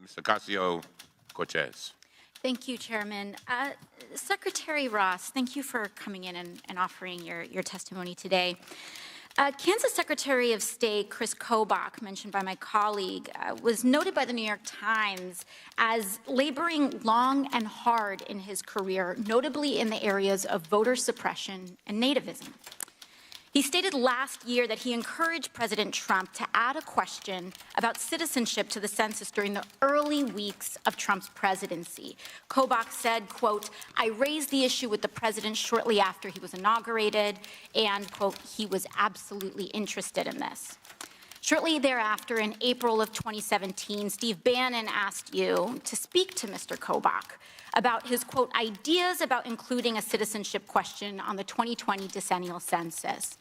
Ms. Ocasio Cortez. Thank you, Chairman. Secretary Ross, thank you for coming in and offering your testimony today. Kansas Secretary of State Chris Kobach, mentioned by my colleague, was noted by the New York Times as laboring long and hard in his career, notably in the areas of voter suppression and nativism. He stated last year that he encouraged President Trump to add a question about citizenship to the census during the early weeks of Trump's presidency. Kobach said, quote, "I raised the issue with the president shortly after he was inaugurated, and, quote, he was absolutely interested in this." Shortly thereafter, in April of 2017, Steve Bannon asked you to speak to Mr. Kobach about his, quote, ideas about including a citizenship question on the 2020 decennial census.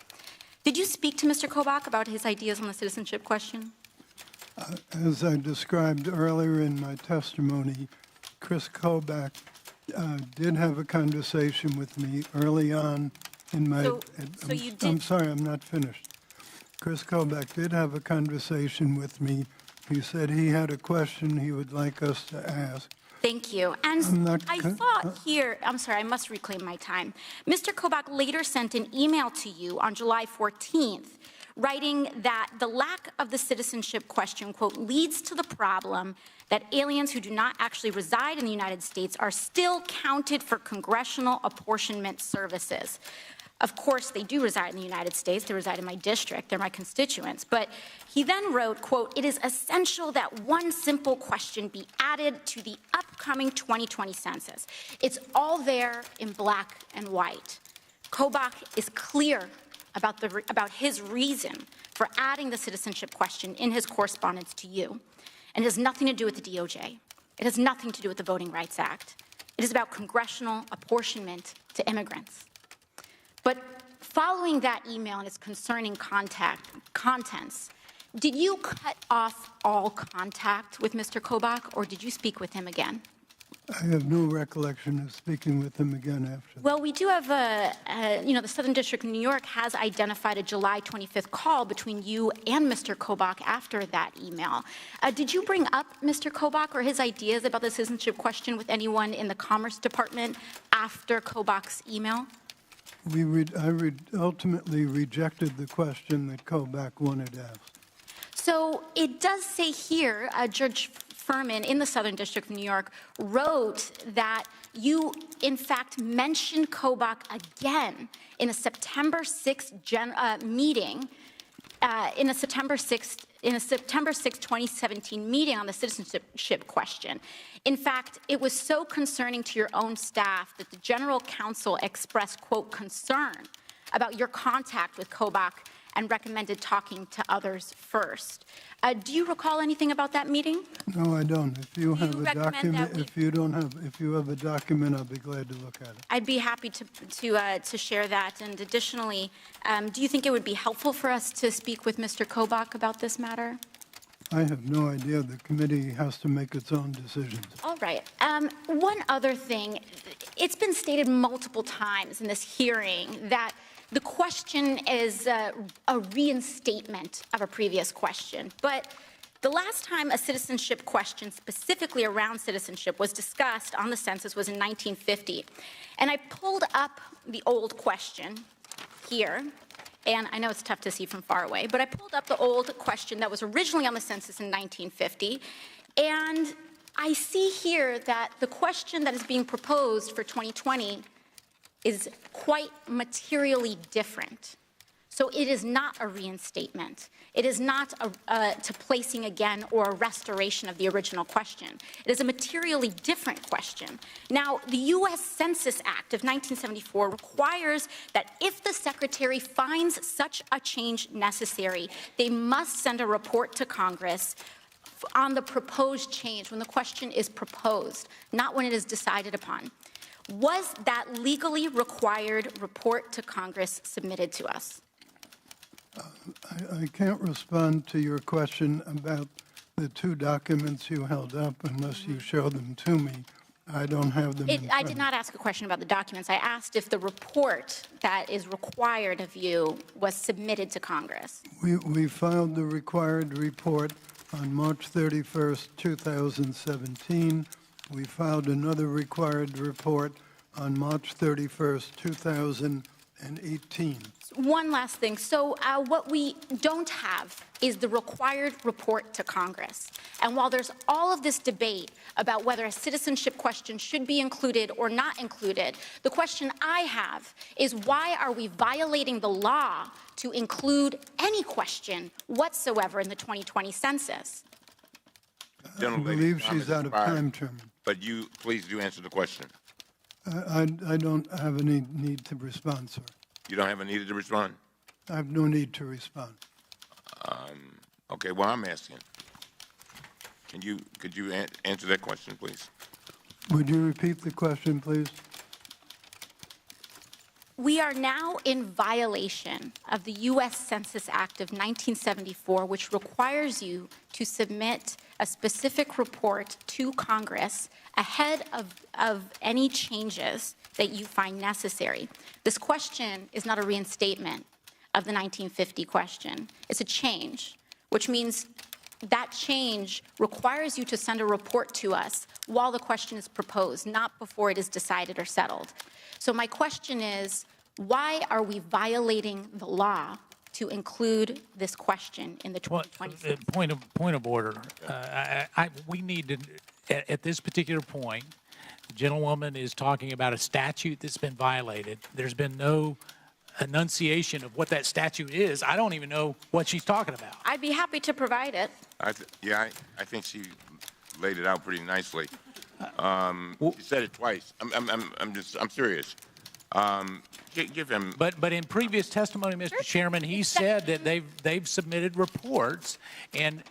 Did you speak to Mr. Kobach about his ideas on the citizenship question? As I described earlier in my testimony, Chris Kobach did have a conversation with me early on in my... I'm sorry, I'm not finished. Chris Kobach did have a conversation with me. He said he had a question he would like us to ask. Thank you. And I thought here, I'm sorry, I must reclaim my time. Mr. Kobach later sent an email to you on July 14th, writing that the lack of the citizenship question, quote, leads to the problem that aliens who do not actually reside in the United States are still counted for congressional apportionment services. Of course, they do reside in the United States. They reside in my district. They're my constituents. But he then wrote, quote, "It is essential that one simple question be added to the upcoming 2020 census. It's all there in black and white." Kobach is clear about his reason for adding the citizenship question in his correspondence to you. And it has nothing to do with the DOJ. It has nothing to do with the Voting Rights Act. It is about congressional apportionment to immigrants. But following that email and its concerning contents, did you cut off all contact with Mr. Kobach, or did you speak with him again? I have no recollection of speaking with him again after. Well, we do have the Southern District of New York has identified a July 25th call between you and Mr. Kobach after that email. Did you bring up Mr. Kobach or his ideas about the citizenship question with anyone in the Commerce Department after Kobach's email? I ultimately rejected the question that Kobach wanted asked. So it does say here, Judge Furman in the Southern District of New York wrote that you, in fact, mentioned Kobach again in a September 6th meeting, in a September 6, 2017 meeting on the citizenship question. In fact, it was so concerning to your own staff that the General Counsel expressed, quote, concern about your contact with Kobach and recommended talking to others first. Do you recall anything about that meeting? No, I don't. If you have a document, if you have a document, I'll be glad to look at it. I'd be happy to share that. And additionally, do you think it would be helpful for us to speak with Mr. Kobach about this matter? I have no idea. The committee has to make its own decisions. All right. One other thing. It's been stated multiple times in this hearing that the question is a reinstatement of a previous question. But the last time a citizenship question specifically around citizenship was discussed on the census was in 1950. And I pulled up the old question here. And I know it's tough to see from far away, but I pulled up the old question that was originally on the census in 1950. And I see here that the question that is being proposed for 2020 is quite materially different. So it is not a reinstatement. It is not to placing again or a restoration of the original question. It is a materially different question. Now, the US Census Act of 1974 requires that if the Secretary finds such a change necessary, they must send a report to Congress on the proposed change when the question is proposed, not when it is decided upon. Was that legally required report to Congress submitted to us? I can't respond to your question about the two documents you held up unless you show them to me. I don't have them in front. I did not ask a question about the documents. I asked if the report that is required of you was submitted to Congress. We filed the required report On March 31st, 2017, we filed another required report on March 31st, 2018. One last thing. So what we don't have is the required report to Congress. And while there's all of this debate about whether a citizenship question should be included or not included, the question I have is why are we violating the law to include any question whatsoever in the 2020 census? I believe she's out of time, Chairman. But you, please do answer the question. I don't have any need to respond, sir. You don't have a need to respond? I have no need to respond. Okay, well, I'm asking. Could you answer that question, please? Would you repeat the question, please? We are now in violation of the U.S. Census Act of 1974, which requires you to submit a specific report to Congress ahead of any changes that you find necessary. This question is not a reinstatement of the 1950 question. It's a change, which means that change requires you to send a report to us while the question is proposed, not before it is decided or settled. So my question is, why are we violating the law to include this question in the 2020 Point of order. We need to, at this particular point, the gentlewoman is talking about a statute that's been violated. There's been no enunciation of what that statute is. I don't even know what she's talking about. I'd be happy to provide it. I think she laid it out pretty nicely. She said it twice. I'm serious. Give him. But in previous testimony, Mr. Chairman, he said that they've submitted reports and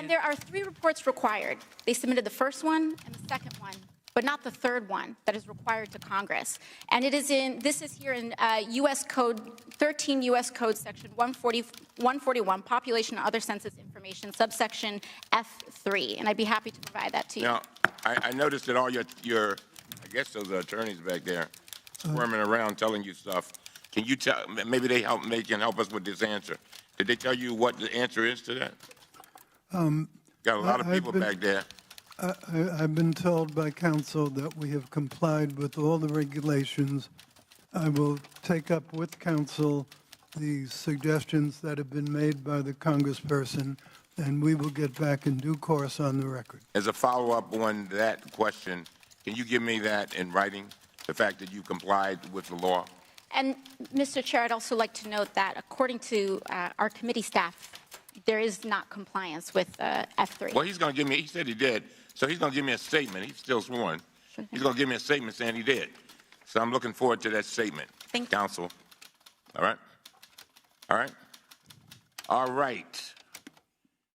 there are 3 reports required. They submitted the first one and the second one, but not the third one that is required to Congress. And this is here in U.S. Code, 13 U.S. Code section 141, Population and Other Census Information, subsection F3. And I'd be happy to provide that to you. Now, I noticed that all your I guess those are attorneys back there squirming around telling you stuff. Can you tell, maybe they can help us with this answer. Did they tell you what the answer is to that? Got a lot of people back there. I've been told by counsel that we have complied with all the regulations. I will take up with counsel the suggestions that have been made by the congressperson, and we will get back in due course on the record. As a follow-up on that question, can you give me that in writing, the fact that you complied with the law? And, Mr. Chair, I'd also like to note that according to our committee staff, there is not compliance with F3. Well, he's going to give me, he said he did, so he's going to give me a statement. He's still sworn. He's going to give me a statement saying he did. So I'm looking forward to that statement. Thank you. Counsel. All right? All right. All right.